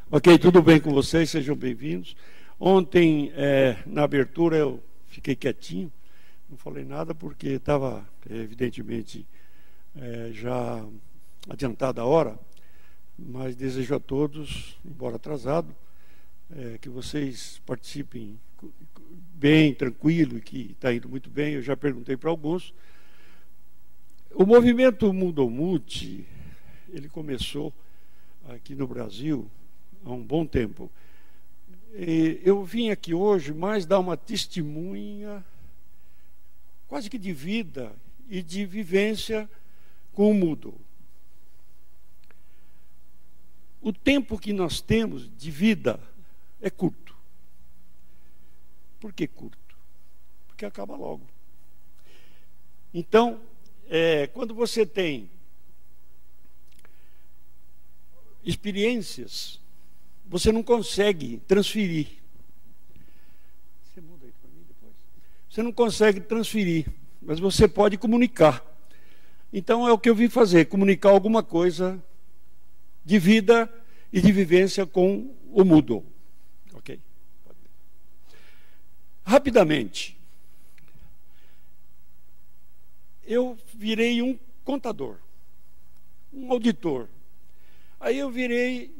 Ok, tudo bem com vocês? Sejam bem-vindos. Ontem, na abertura, eu fiquei quietinho, não falei nada porque estava, evidentemente, já adiantada a hora, mas desejo a todos, embora atrasado, que vocês participem bem, tranquilo, e que está indo muito bem. Eu já perguntei para alguns. O movimento Mundomute, ele começou aqui no Brasil há um bom tempo. Eu vim aqui hoje mais dar uma testemunha quase que de vida e de vivência com o Moodle. O tempo que nós temos de vida é curto. Por que curto? Porque acaba logo. Então, quando você tem experiências, você não consegue transferir. Você muda aí para mim depois? Você não consegue transferir, mas você pode comunicar. Então é o que eu vim fazer, comunicar alguma coisa de vida e de vivência com o Moodle. Ok? Rapidamente, eu virei um contador, um auditor. Aí eu virei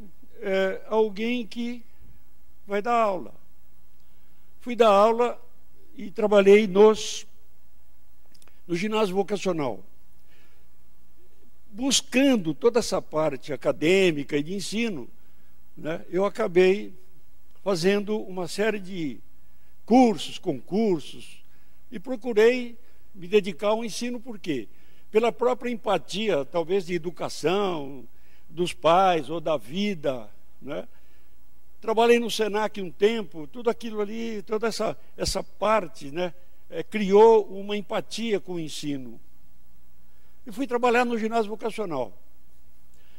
alguém que vai dar aula. Fui dar aula e trabalhei no ginásio vocacional, buscando toda essa parte acadêmica e de ensino, né? Eu acabei fazendo uma série de cursos, concursos, e procurei me dedicar ao ensino. Por quê? Pela própria empatia, talvez de educação, dos pais ou da vida, né? Trabalhei no Senac um tempo, tudo aquilo ali, toda essa parte, né? Criou uma empatia com o ensino. E fui trabalhar no ginásio vocacional.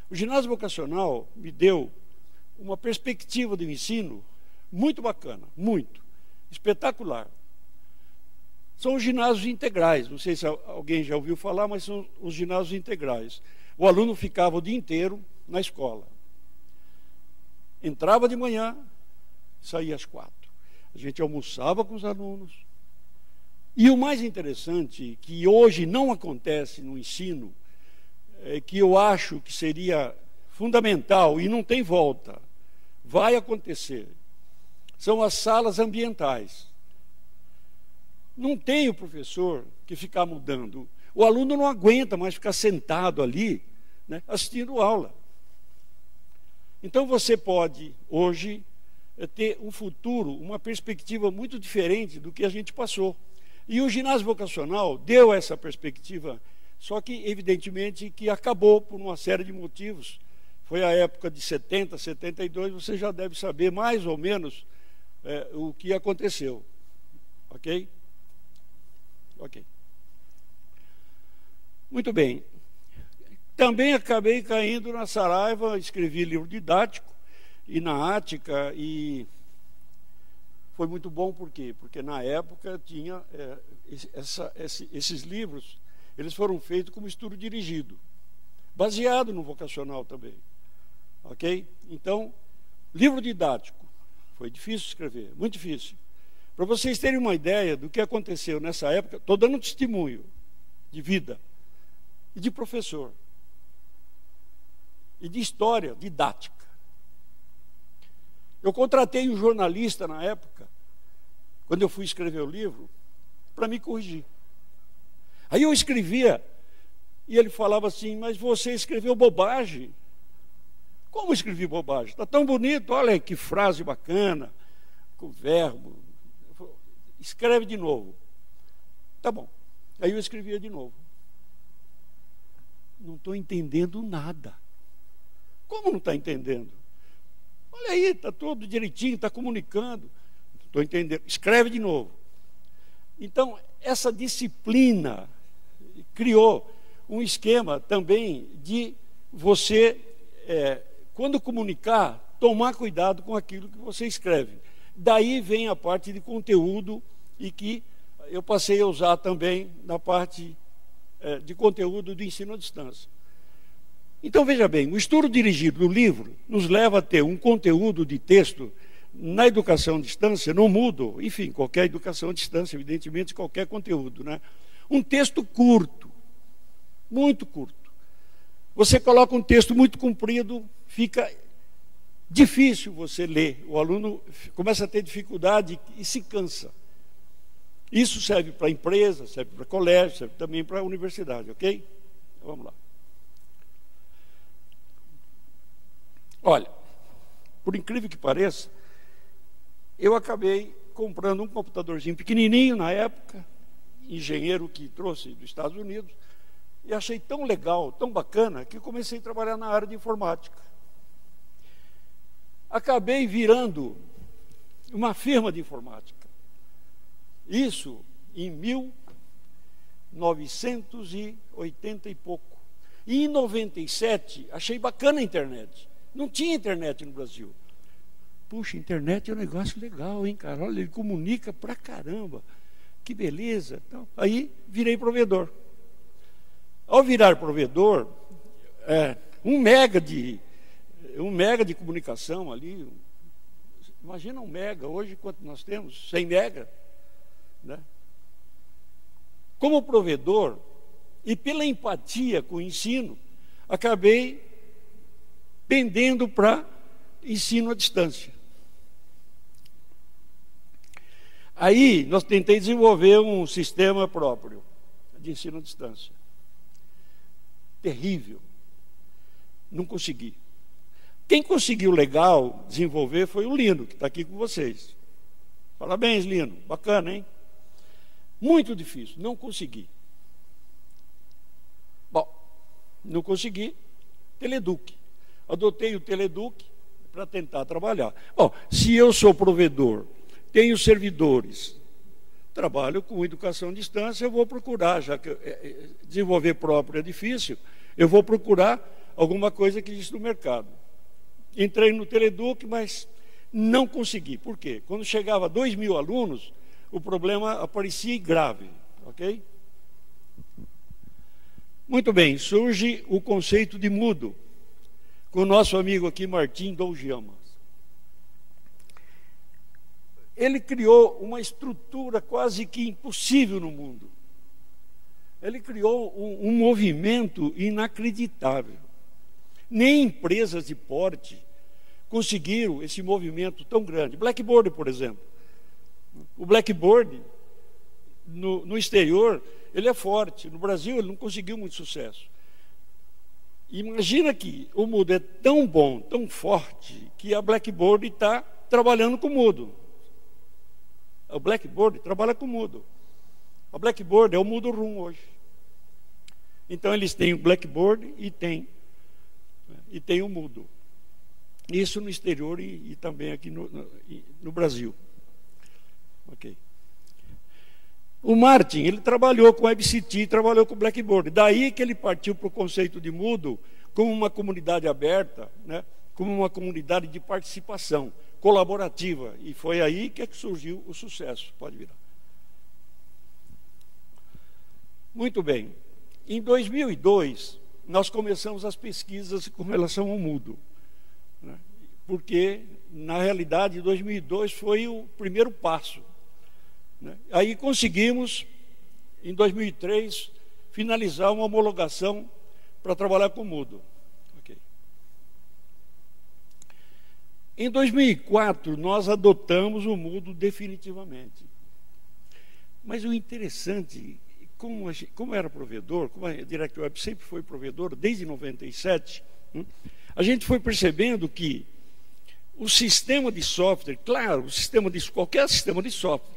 O ginásio vocacional me deu uma perspectiva do ensino muito bacana, muito, espetacular. São os ginásios integrais, não sei se alguém já ouviu falar, mas são os ginásios integrais. O aluno ficava o dia inteiro na escola. Entrava de manhã, saía às 4. A gente almoçava com os alunos. E o mais interessante, que hoje não acontece no ensino, que eu acho que seria fundamental e não tem volta, vai acontecer, são as salas ambientais. Não tem o professor que ficar mudando. O aluno não aguenta mais ficar sentado ali, né, assistindo aula. Então você pode, hoje, ter um futuro, uma perspectiva muito diferente do que a gente passou. E o ginásio vocacional deu essa perspectiva, só que, evidentemente, que acabou por uma série de motivos. Foi a época de 70, 72, você já deve saber mais ou menos o que aconteceu. Ok? Ok. Muito bem. Também acabei caindo na Saraiva, escrevi livro didático, e na Ática, e foi muito bom. Por quê? Porque na época tinha esses livros, eles foram feitos como estudo dirigido, baseado no vocacional também. Ok? Então, livro didático, foi difícil escrever, muito difícil. Para vocês terem uma ideia do que aconteceu nessa época, estou dando um testemunho de vida e de professor e de história didática. Eu contratei um jornalista na época, quando eu fui escrever o livro, para me corrigir. Aí eu escrevia e ele falava assim: mas você escreveu bobagem. Como escrevi bobagem? Está tão bonito, olha que frase bacana, com verbo. Escreve de novo. Tá bom. Aí eu escrevia de novo. Não estou entendendo nada. Como não está entendendo? Olha aí, está tudo direitinho, está comunicando. Não estou entendendo. Escreve de novo. Então, essa disciplina criou um esquema também de você, quando comunicar, tomar cuidado com aquilo que você escreve. Daí vem a parte de conteúdo, e que eu passei a usar também na parte de conteúdo do ensino à distância. Então, veja bem, o estudo dirigido do livro nos leva a ter um conteúdo de texto na educação à distância, no Moodle, enfim, qualquer educação à distância, evidentemente, qualquer conteúdo, né? Um texto curto, muito curto. Você coloca um texto muito comprido, fica difícil você ler. O aluno começa a ter dificuldade e se cansa. Isso serve para empresa, serve para colégio, serve também para a universidade, ok? Vamos lá. Olha, por incrível que pareça, eu acabei comprando um computadorzinho pequenininho na época, engenheiro que trouxe dos Estados Unidos, e achei tão legal, tão bacana, que comecei a trabalhar na área de informática. Acabei virando uma firma de informática. Isso em 1980 e pouco. E em 97, achei bacana a internet. Não tinha internet no Brasil. Puxa, internet é um negócio legal, hein, cara? Olha, ele comunica pra caramba. Que beleza. Então, aí virei provedor. Ao virar provedor, 1 mega de comunicação ali. Imagina 1 mega. Hoje, quanto nós temos? 100 mega. Né? Como provedor, e pela empatia com o ensino, acabei pendendo para ensino à distância. Aí, nós tentei desenvolver um sistema próprio de ensino à distância. Terrível. Não consegui. Quem conseguiu legal desenvolver foi o Lino, que está aqui com vocês. Parabéns, Lino. Bacana, hein? Muito difícil. Não consegui. Bom, não consegui. Teleduc. Adotei o Teleduc para tentar trabalhar. Bom, se eu sou provedor, tenho servidores, trabalho com educação à distância, eu vou procurar, já que desenvolver próprio é difícil, eu vou procurar alguma coisa que existe no mercado. Entrei no Teleduc, mas não consegui. Por quê? Quando chegava a 2.000 alunos, o problema aparecia grave, ok? Muito bem, surge o conceito de Moodle, com o nosso amigo aqui, Martim Dougiamas. Ele criou uma estrutura quase que impossível no mundo. Ele criou um movimento inacreditável. Nem empresas de porte conseguiram esse movimento tão grande. Blackboard, por exemplo. O Blackboard, no exterior, ele é forte. No Brasil, ele não conseguiu muito sucesso. Imagina que o Moodle é tão bom, tão forte, que a Blackboard está trabalhando com o Moodle. O Blackboard trabalha com o Moodle. A Blackboard é o Moodle Room hoje. Então, eles têm o Blackboard e tem o Moodle. Isso no exterior e também aqui no Brasil. Ok. O Martin, ele trabalhou com o WebCT, trabalhou com o Blackboard. Daí que ele partiu para o conceito de Moodle como uma comunidade aberta, né? Como uma comunidade de participação colaborativa. E foi aí que surgiu o sucesso. Pode virar. Muito bem. Em 2002, nós começamos as pesquisas com relação ao Moodle, né? Porque, na realidade, 2002 foi o primeiro passo. Aí conseguimos, em 2003, finalizar uma homologação para trabalhar com o Moodle. Okay. Em 2004, nós adotamos o Moodle definitivamente. Mas o interessante, como era provedor, como a Direct Web sempre foi provedor, desde 97, a gente foi percebendo que o sistema de software, claro, qualquer sistema de software,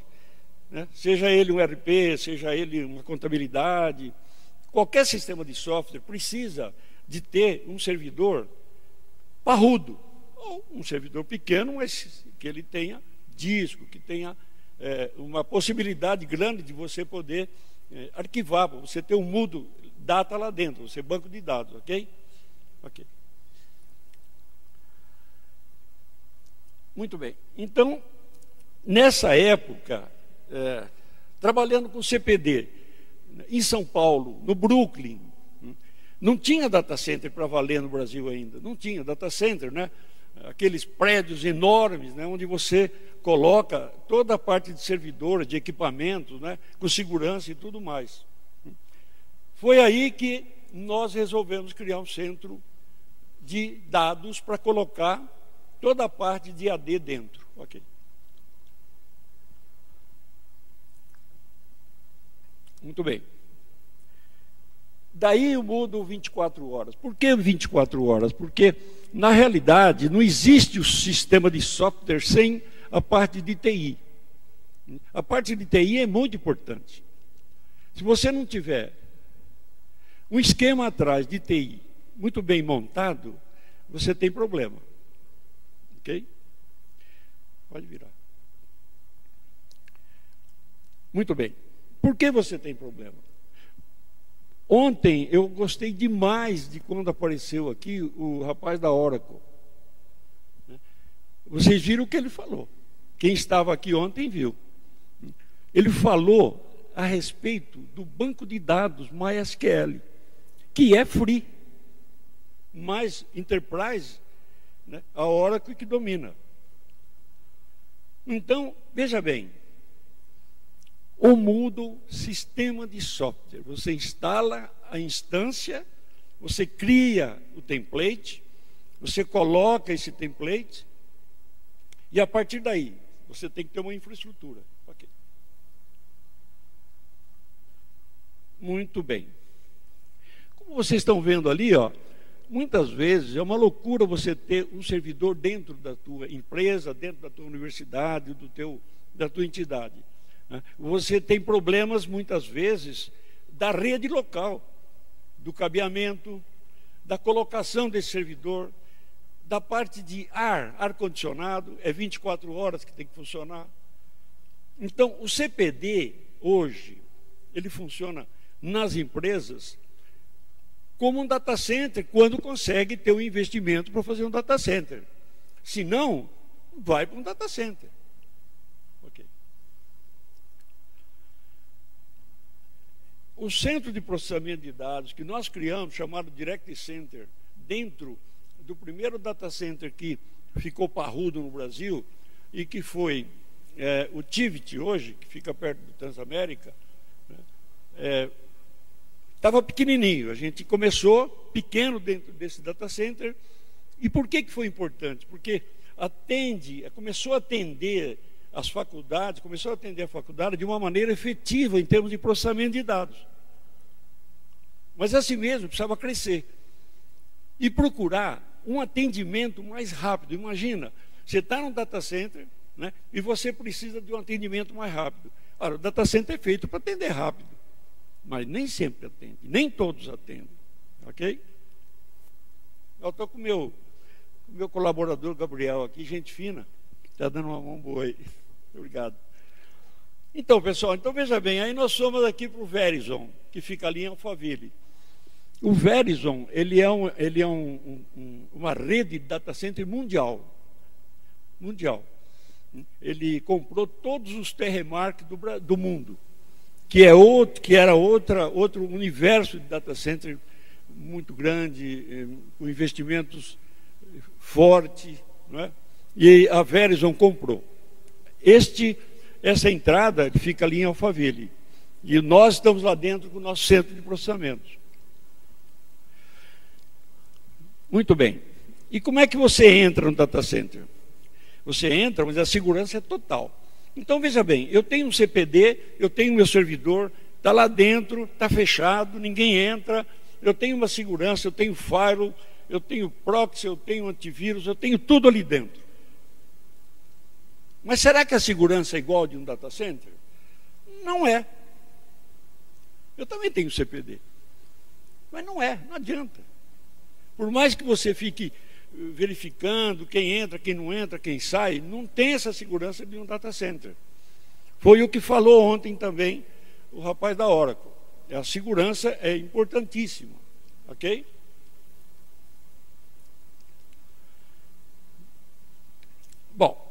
né? Seja ele um ERP, seja ele uma contabilidade, qualquer sistema de software precisa de ter um servidor parrudo, ou um servidor pequeno, mas que ele tenha disco, que tenha uma possibilidade grande de você poder arquivar, você ter um Moodle data lá dentro, você banco de dados, ok? Ok. Muito bem. Então, nessa época, trabalhando com CPD, em São Paulo, no Brooklyn, Não tinha data center para valer no Brasil ainda. Não tinha data center, né? Aqueles prédios enormes, né? Onde você coloca toda a parte de servidor, de equipamentos, né? Com segurança e tudo mais. Foi aí que nós resolvemos criar um centro de dados para colocar toda a parte de AD dentro. Ok. Muito bem. Daí eu mudo 24 horas. Por que 24 horas? Porque, na realidade, não existe o sistema de software sem a parte de TI. A parte de TI é muito importante. Se você não tiver um esquema atrás de TI muito bem montado, você tem problema. Ok? Pode virar. Muito bem. Por que você tem problema? Ontem eu gostei demais de quando apareceu aqui o rapaz da Oracle. Vocês viram o que ele falou. Quem estava aqui ontem viu. Ele falou a respeito do banco de dados MySQL, que é free, mas Enterprise, né, a Oracle que domina. Então, veja bem, ou muda o sistema de software. Você instala a instância, você cria o template, você coloca esse template, e a partir daí, você tem que ter uma infraestrutura. Okay. Muito bem. Como vocês estão vendo ali, ó, muitas vezes é uma loucura você ter um servidor dentro da tua empresa, dentro da tua universidade, da tua entidade. Você tem problemas, muitas vezes, da rede local, do cabeamento, da colocação desse servidor, da parte de ar-condicionado, é 24 horas que tem que funcionar. Então, o CPD, hoje, ele funciona nas empresas como um data center, quando consegue ter um investimento para fazer um data center. Se não, vai para um data center. O centro de processamento de dados que nós criamos, chamado Direct Center, dentro do primeiro data center que ficou parrudo no Brasil, e que foi o Tivit hoje, que fica perto do Transamérica, estava pequenininho. A gente começou pequeno dentro desse data center. E por que foi importante? Porque começou a atender as faculdades, começou a atender a faculdade de uma maneira efetiva em termos de processamento de dados. Mas assim mesmo, precisava crescer. E procurar um atendimento mais rápido. Imagina, você está num data center, né, e você precisa de um atendimento mais rápido. Ora, o data center é feito para atender rápido. Mas nem sempre atende, nem todos atendem. Ok? Eu estou com o meu colaborador Gabriel aqui, gente fina, está dando uma mão boa aí. Obrigado. Então, pessoal, veja bem, aí nós somos aqui para o Verizon, que fica ali em Alphaville. O Verizon, ele é uma rede de data center mundial. Ele comprou todos os Terremark do mundo, que era outro universo de data center muito grande, com investimentos fortes, não é? E a Verizon comprou. Essa entrada fica ali em Alphaville. E nós estamos lá dentro com o nosso centro de processamento. Muito bem. E como é que você entra no data center? Você entra, mas a segurança é total. Então, veja bem, eu tenho um CPD, eu tenho meu servidor, está lá dentro, está fechado, ninguém entra, eu tenho uma segurança, eu tenho firewall, eu tenho proxy, eu tenho antivírus, eu tenho tudo ali dentro. Mas será que a segurança é igual de um data center? Não é. Eu também tenho CPD. Mas não adianta. Por mais que você fique verificando quem entra, quem não entra, quem sai, não tem essa segurança de um data center. Foi o que falou ontem também o rapaz da Oracle. A segurança é importantíssima. Ok? Bom,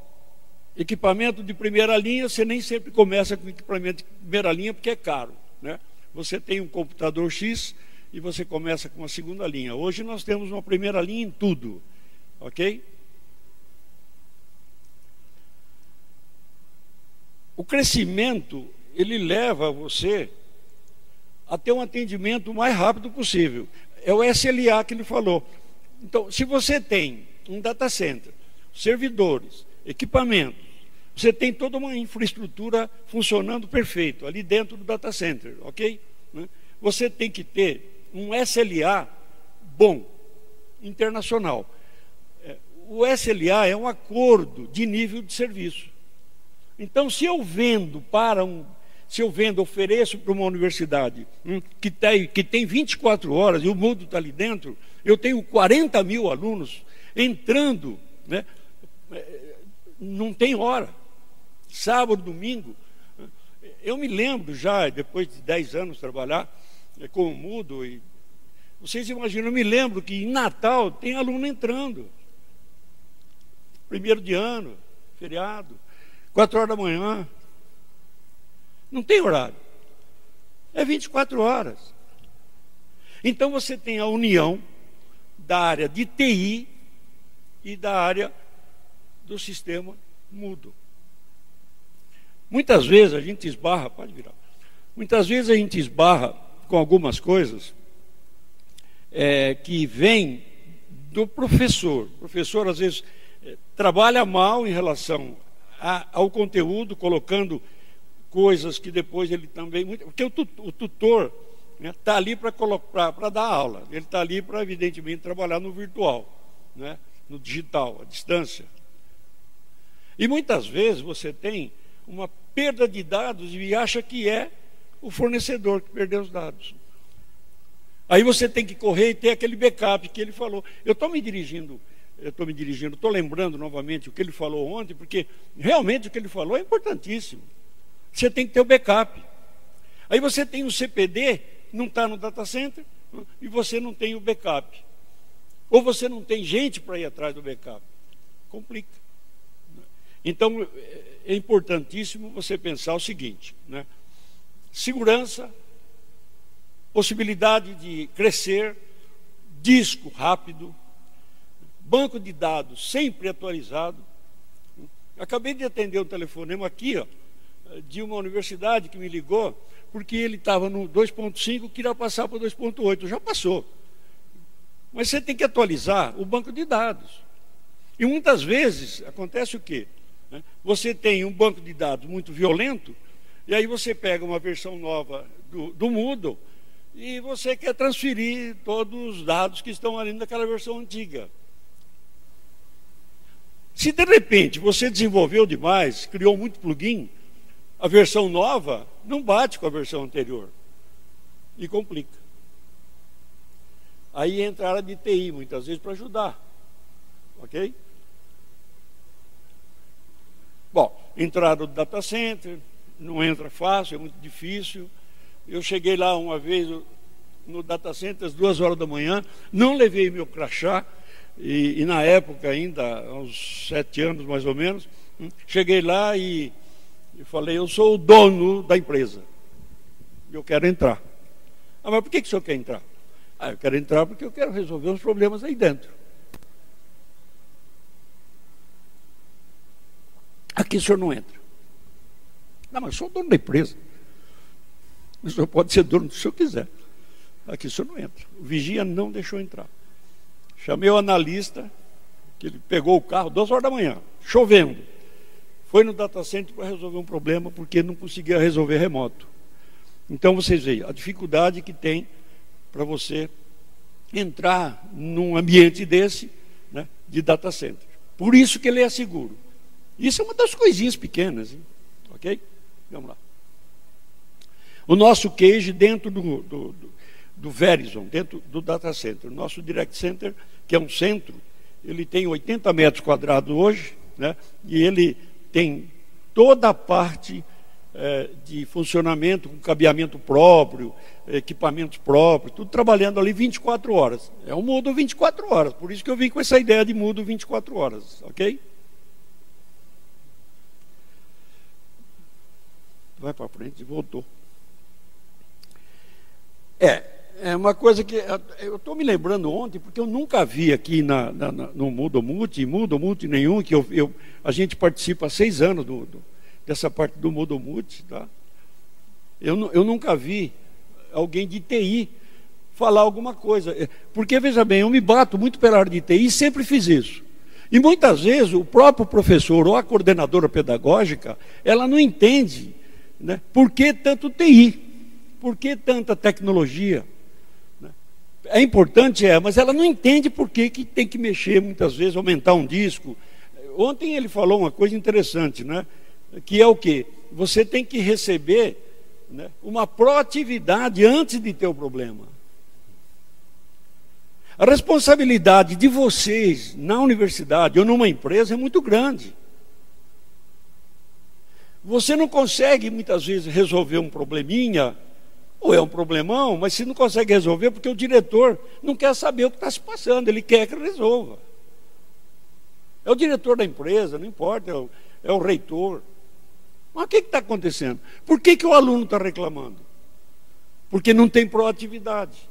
equipamento de primeira linha, você nem sempre começa com equipamento de primeira linha porque é caro, né? Você tem um computador X e você começa com uma segunda linha. Hoje nós temos uma primeira linha em tudo, ok? O crescimento, ele leva você a ter um atendimento o mais rápido possível. É o SLA que ele falou. Então, se você tem um data center, servidores, equipamentos, você tem toda uma infraestrutura funcionando perfeito ali dentro do data center, ok? Você tem que ter um SLA bom, internacional. O SLA é um acordo de nível de serviço. Então, se eu vendo ofereço para uma universidade que tem 24 horas e o Moodle está ali dentro, eu tenho 40 mil alunos entrando, né? Não tem hora, sábado, domingo. Eu me lembro já, depois de 10 anos trabalhar com o Moodle, e vocês imaginam, eu me lembro que em Natal tem aluno entrando, 1º de ano, feriado, 4 horas da manhã. Não tem horário. É 24 horas. Então você tem a união da área de TI e da área do sistema Moodle. Muitas vezes a gente esbarra, pode virar. Muitas vezes a gente esbarra com algumas coisas que vêm do professor. O professor às vezes trabalha mal em relação ao conteúdo, colocando coisas que depois ele também... Porque o tutor está ali para dar aula, ele está ali para, evidentemente, trabalhar no virtual, né? No digital, à distância. E muitas vezes você tem uma perda de dados e acha que é o fornecedor que perdeu os dados. Aí você tem que correr e ter aquele backup que ele falou. Eu estou lembrando novamente o que ele falou ontem, porque realmente o que ele falou é importantíssimo. Você tem que ter o backup. Aí você tem o CPD, não está no data center, e você não tem o backup. Ou você não tem gente para ir atrás do backup. Complica. Então, é importantíssimo você pensar o seguinte, né? Segurança, possibilidade de crescer, disco rápido, banco de dados sempre atualizado. Acabei de atender um telefonema aqui, de uma universidade que me ligou, porque ele estava no 2.5, queria passar para o 2.8, já passou. Mas você tem que atualizar o banco de dados. E muitas vezes acontece o quê? Você tem um banco de dados muito violento, e aí você pega uma versão nova do Moodle, e você quer transferir todos os dados que estão ali naquela versão antiga. Se de repente você desenvolveu demais, criou muito plugin, a versão nova não bate com a versão anterior e complica. Aí entra a área de TI muitas vezes para ajudar, ok? Bom, entrada do data center, não entra fácil, é muito difícil. Eu cheguei lá uma vez no data center às 2 horas da manhã, não levei meu crachá, e na época ainda, há uns 7 anos mais ou menos, cheguei lá e falei, eu sou o dono da empresa, eu quero entrar. Ah, mas por que o senhor quer entrar? Ah, eu quero entrar porque eu quero resolver os problemas aí dentro. Aqui o senhor não entra. Não, mas eu sou o dono da empresa. O senhor pode ser dono do que o senhor quiser. Aqui o senhor não entra. O vigia não deixou entrar. Chamei o analista, que ele pegou o carro 2 horas da manhã, chovendo. Foi no data center para resolver um problema, porque não conseguia resolver remoto. Então vocês veem a dificuldade que tem para você entrar num ambiente desse, né, de data center. Por isso que ele é seguro. Isso é uma das coisinhas pequenas, hein? Ok? Vamos lá. O nosso cage dentro do Verizon, dentro do data center. O nosso Direct Center, que é um centro, ele tem 80 metros quadrados hoje, né? E ele tem toda a parte de funcionamento, com cabeamento próprio, equipamentos próprios, tudo trabalhando ali 24 horas. É um Moodle 24 horas, por isso que eu vim com essa ideia de Moodle 24 horas, ok? Vai para frente e voltou. É uma coisa que eu estou me lembrando ontem, porque eu nunca vi aqui no Mudo Multi nenhum, que a gente participa há 6 anos dessa parte do Mudo Multi, tá? Eu nunca vi alguém de TI falar alguma coisa. Porque, veja bem, eu me bato muito pela área de TI e sempre fiz isso. E muitas vezes o próprio professor ou a coordenadora pedagógica, ela não entende, né, por que tanto TI, por que tanta tecnologia. É importante, mas ela não entende por que tem que mexer muitas vezes, aumentar um disco. Ontem ele falou uma coisa interessante, né? Que é o quê? Você tem que receber, né, uma proatividade antes de ter o problema. A responsabilidade de vocês na universidade ou numa empresa é muito grande. Você não consegue muitas vezes resolver um probleminha, ou é um problemão, mas se não consegue resolver porque o diretor não quer saber o que está se passando, ele quer que resolva. É o diretor da empresa, não importa, é o reitor. Mas o que está acontecendo? Por que o aluno está reclamando? Porque não tem proatividade.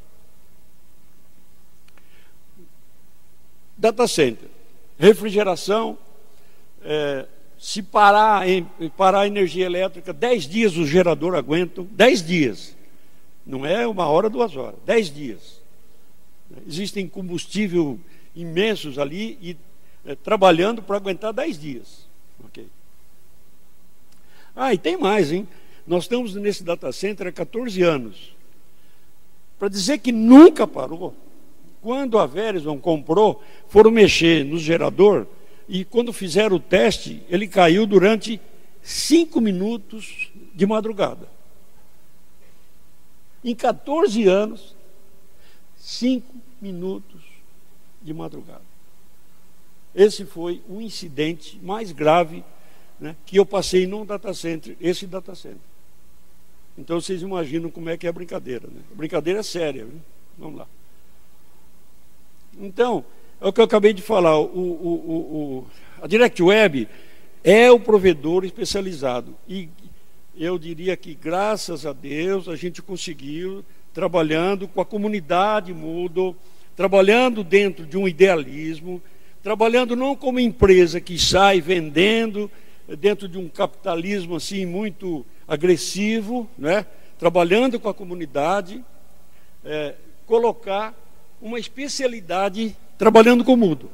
Data center, refrigeração, se parar a energia elétrica, 10 dias o gerador aguenta, 10 dias. Não é 1 hora, 2 horas, 10 dias. Existem combustível imensos ali e trabalhando para aguentar 10 dias. Okay. E tem mais, hein? Nós estamos nesse data center há 14 anos. Para dizer que nunca parou, quando a Verizon comprou, foram mexer no gerador e quando fizeram o teste, ele caiu durante 5 minutos de madrugada. Em 14 anos, 5 minutos de madrugada. Esse foi o incidente mais grave, né, que eu passei num data center, esse data center. Então vocês imaginam como é que é a brincadeira, né? A brincadeira é séria, viu? Vamos lá. Então, é o que eu acabei de falar, a DirectWeb é o provedor especializado e eu diria que, graças a Deus, a gente conseguiu, trabalhando com a comunidade Moodle, trabalhando dentro de um idealismo, trabalhando não como empresa que sai vendendo, dentro de um capitalismo assim muito agressivo, né? Trabalhando com a comunidade, colocar uma especialidade trabalhando com o Moodle.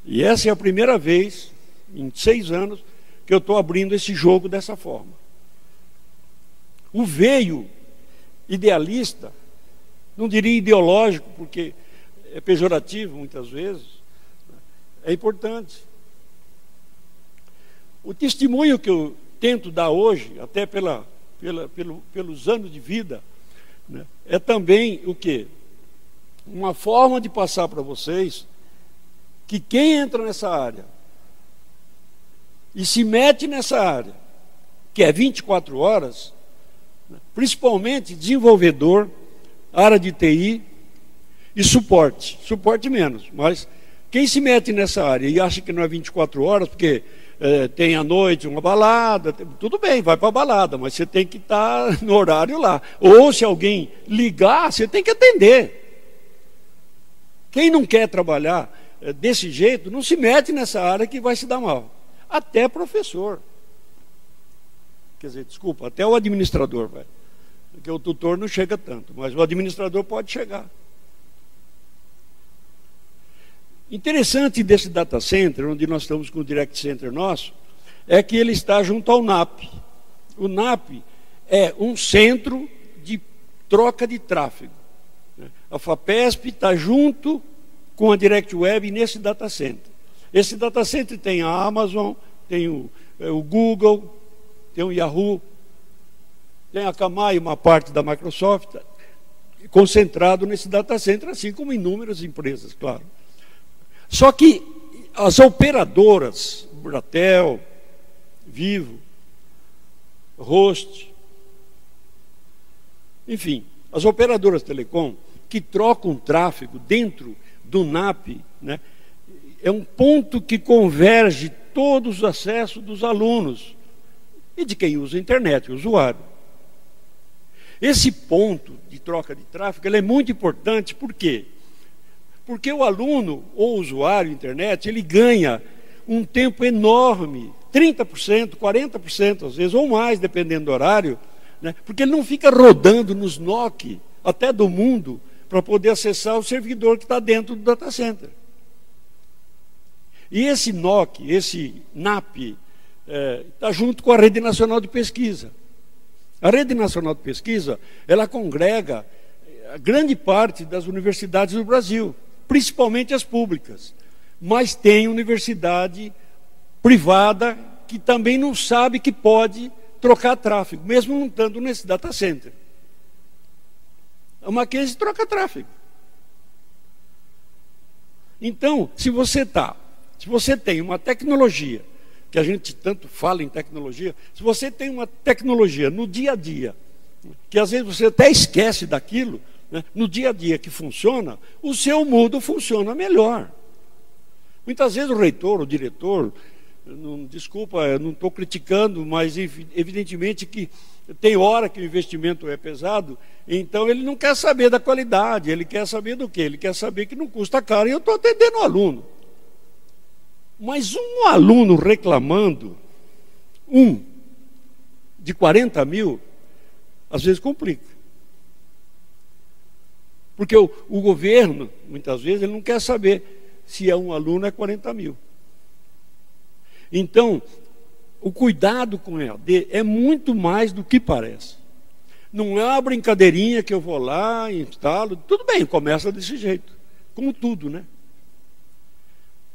E essa é a primeira vez, em 6 anos, que eu estou abrindo esse jogo dessa forma. O veio idealista, não diria ideológico, porque é pejorativo muitas vezes, é importante. O testemunho que eu tento dar hoje, até pelos anos de vida, né, é também o quê? Uma forma de passar para vocês que quem entra nessa área e se mete nessa área, que é 24 horas, principalmente desenvolvedor, área de TI e suporte menos, mas quem se mete nessa área e acha que não é 24 horas, porque tem à noite uma balada, tudo bem, vai para a balada, mas você tem que estar no horário lá, ou se alguém ligar, você tem que atender. Quem não quer trabalhar desse jeito, não se mete nessa área que vai se dar mal. Até professor. Quer dizer, desculpa, até o administrador vai. Porque o tutor não chega tanto, mas o administrador pode chegar. Interessante desse data center, onde nós estamos com o Direct Center nosso, é que ele está junto ao NAP. O NAP é um centro de troca de tráfego. A FAPESP está junto com a DirectWeb nesse data center. Esse data center tem a Amazon, tem o Google, tem o Yahoo, tem a Akamai, uma parte da Microsoft, concentrado nesse data center, assim como inúmeras empresas, claro. Só que as operadoras, Bratel, Vivo, Host, enfim, as operadoras telecom que trocam tráfego dentro do NAP, né, é um ponto que converge todos os acessos dos alunos e de quem usa a internet, o usuário. Esse ponto de troca de tráfego ele é muito importante, por quê? Porque o aluno ou usuário da internet, ele ganha um tempo enorme, 30%, 40% às vezes, ou mais, dependendo do horário, né? Porque ele não fica rodando nos NOC, até do mundo, para poder acessar o servidor que está dentro do data center. E esse NOC, esse NAP, está junto com a Rede Nacional de Pesquisa. A Rede Nacional de Pesquisa, ela congrega a grande parte das universidades do Brasil, principalmente as públicas. Mas tem universidade privada que também não sabe que pode trocar tráfego, mesmo não estando nesse data center. A Mackenzie troca tráfego. Então, se você tem uma tecnologia, que a gente tanto fala em tecnologia, se você tem uma tecnologia no dia a dia, que às vezes você até esquece daquilo, né, no dia a dia que funciona, o seu mundo funciona melhor. Muitas vezes o reitor, o diretor, desculpa, eu não estou criticando, mas evidentemente que tem hora que o investimento é pesado, então ele não quer saber da qualidade, ele quer saber do quê? Ele quer saber que não custa caro, e eu estou atendendo o aluno. Mas um aluno reclamando, de 40 mil, às vezes complica. Porque o governo, muitas vezes, ele não quer saber se é um aluno é 40 mil. Então, o cuidado com EAD é muito mais do que parece. Não é uma brincadeirinha que eu vou lá e instalo. Tudo bem, começa desse jeito. Como tudo, né?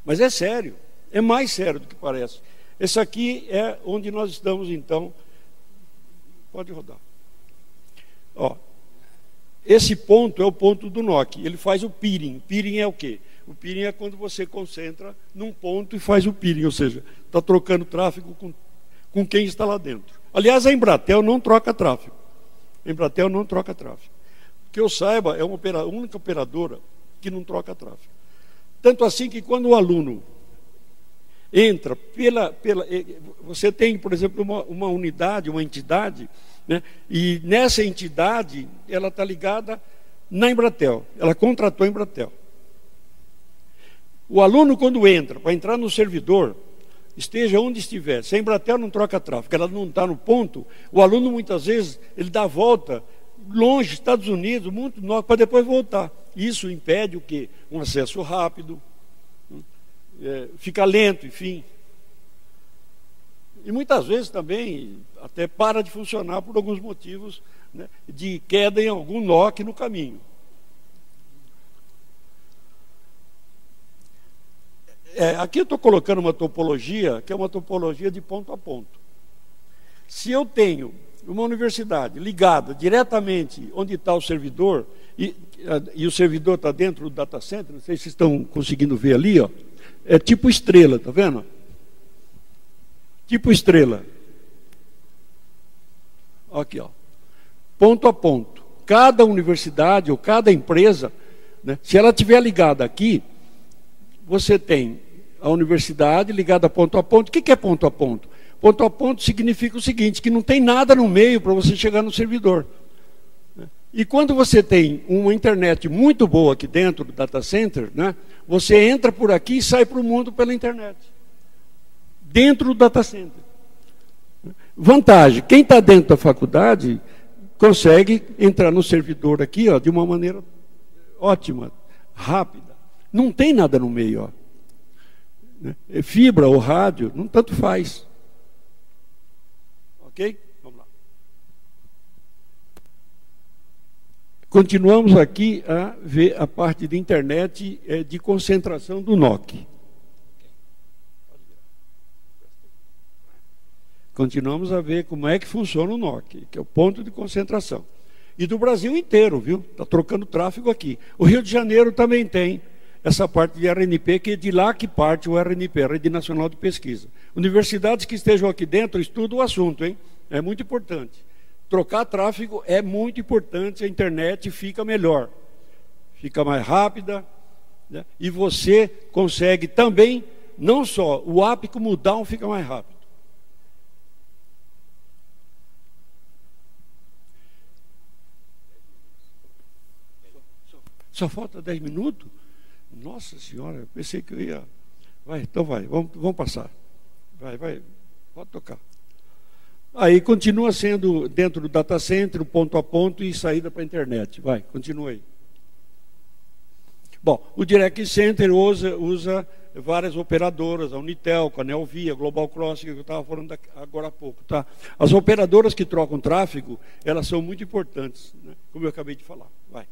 Mas é sério. É mais sério do que parece. Esse aqui é onde nós estamos, então. Pode rodar. Ó, esse ponto é o ponto do NOC. Ele faz o peering. O peering é o quê? O peering é quando você concentra num ponto e faz o peering, ou seja, está trocando tráfego com quem está lá dentro. Aliás, a Embratel não troca tráfego. A Embratel não troca tráfego. Que eu saiba, é a única operadora que não troca tráfego. Tanto assim que quando o aluno entra você tem, por exemplo, uma unidade, uma entidade, né, e nessa entidade ela está ligada na Embratel, ela contratou a Embratel. O aluno, quando entra, para entrar no servidor, esteja onde estiver, se a Embratel não troca tráfego, ela não está no ponto, o aluno muitas vezes ele dá a volta longe, Estados Unidos, muito norte, para depois voltar. Isso impede o quê? Um acesso rápido, fica lento, enfim. E muitas vezes também até para de funcionar por alguns motivos, né, de queda em algum NOC no caminho. Aqui eu estou colocando uma topologia, que é uma topologia de ponto a ponto. Se eu tenho uma universidade ligada diretamente onde está o servidor, e o servidor está dentro do data center, não sei se vocês estão conseguindo ver ali, ó, é tipo estrela, está vendo? Tipo estrela. Aqui, ó. Ponto a ponto. Cada universidade ou cada empresa, né, se ela estiver ligada aqui, você tem a universidade ligada ponto a ponto. O que é ponto a ponto? Ponto a ponto significa o seguinte, que não tem nada no meio para você chegar no servidor. E quando você tem uma internet muito boa aqui dentro do data center, né, você entra por aqui e sai para o mundo pela internet. Dentro do data center. Vantagem, quem está dentro da faculdade consegue entrar no servidor aqui, ó, de uma maneira ótima, rápida. Não tem nada no meio, ó. Fibra ou rádio, não tanto faz. Ok? Vamos lá. Continuamos aqui a ver a parte de internet de concentração do NOC. Continuamos a ver como é que funciona o NOC, que é o ponto de concentração. E do Brasil inteiro, viu? Está trocando tráfego aqui. O Rio de Janeiro também tem essa parte de RNP, que é de lá que parte o RNP, a Rede Nacional de Pesquisa. Universidades que estejam aqui dentro estudam o assunto, hein? É muito importante. Trocar tráfego é muito importante, a internet fica melhor, fica mais rápida, né? E você consegue também, não só o up como o down fica mais rápido. Só falta 10 minutos? Nossa Senhora, eu pensei que eu ia... Vai, então vai, vamos passar. Vai, pode tocar. Aí continua sendo dentro do data center, ponto a ponto e saída para a internet. Vai, continua aí. Bom, o Direct Center usa várias operadoras, a Unitel, a Neovia, a Global Crossing, que eu estava falando agora há pouco. Tá? As operadoras que trocam tráfego, elas são muito importantes, né? Como eu acabei de falar. Vai.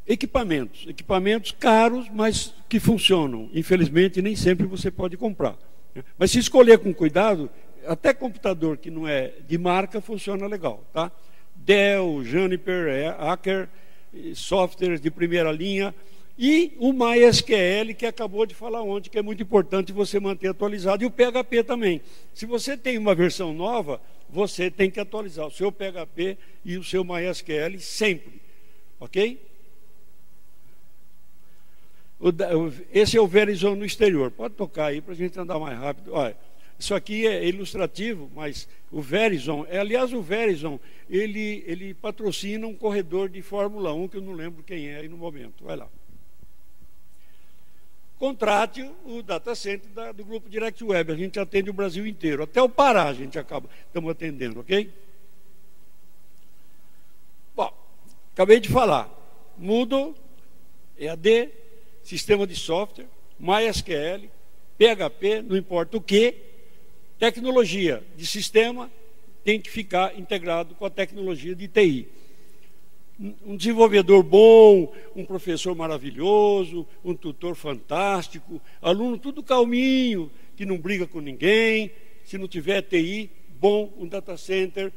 Equipamentos caros, mas que funcionam. Infelizmente, nem sempre você pode comprar. Mas se escolher com cuidado, até computador que não é de marca funciona legal. Tá? Dell, Juniper, Acer, softwares de primeira linha, e o MySQL, que acabou de falar ontem, que é muito importante você manter atualizado, e o PHP também. Se você tem uma versão nova, você tem que atualizar o seu PHP e o seu MySQL sempre. Ok? Esse é o Verizon no exterior. Pode tocar aí para a gente andar mais rápido. Olha, isso aqui é ilustrativo, mas o Verizon, aliás, o Verizon, ele patrocina um corredor de Fórmula 1, que eu não lembro quem é aí no momento. Vai lá. Contrate o data center do grupo Direct Web. A gente atende o Brasil inteiro. Até o Pará a gente estamos atendendo, ok? Bom, acabei de falar. Moodle, EAD, sistema de software, MySQL, PHP, não importa o que, tecnologia de sistema tem que ficar integrado com a tecnologia de TI. Um desenvolvedor bom, um professor maravilhoso, um tutor fantástico, aluno tudo calminho, que não briga com ninguém, se não tiver TI, bom, um data center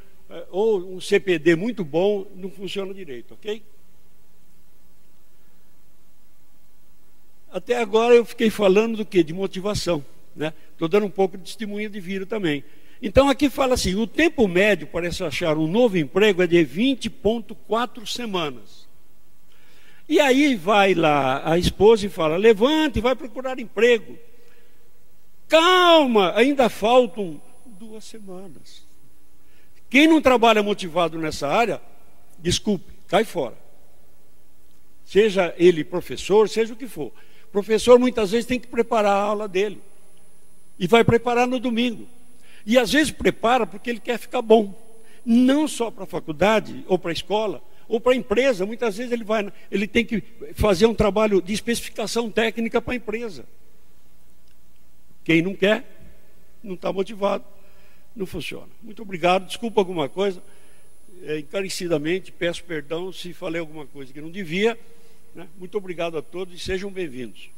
ou um CPD muito bom, não funciona direito, ok? Até agora eu fiquei falando do quê? De motivação, né? Estou dando um pouco de testemunha de vida também. Então aqui fala assim, o tempo médio para se achar um novo emprego é de 20,4 semanas. E aí vai lá a esposa e fala, levante, vai procurar emprego. Calma, ainda faltam 2 semanas. Quem não trabalha motivado nessa área, desculpe, cai fora. Seja ele professor, seja o que for. O professor muitas vezes tem que preparar a aula dele. E vai preparar no domingo. E às vezes prepara porque ele quer ficar bom. Não só para a faculdade, ou para a escola, ou para a empresa. Muitas vezes ele tem que fazer um trabalho de especificação técnica para a empresa. Quem não quer, não está motivado, não funciona. Muito obrigado, desculpa alguma coisa. Encarecidamente, peço perdão se falei alguma coisa que não devia. Né? Muito obrigado a todos e sejam bem-vindos.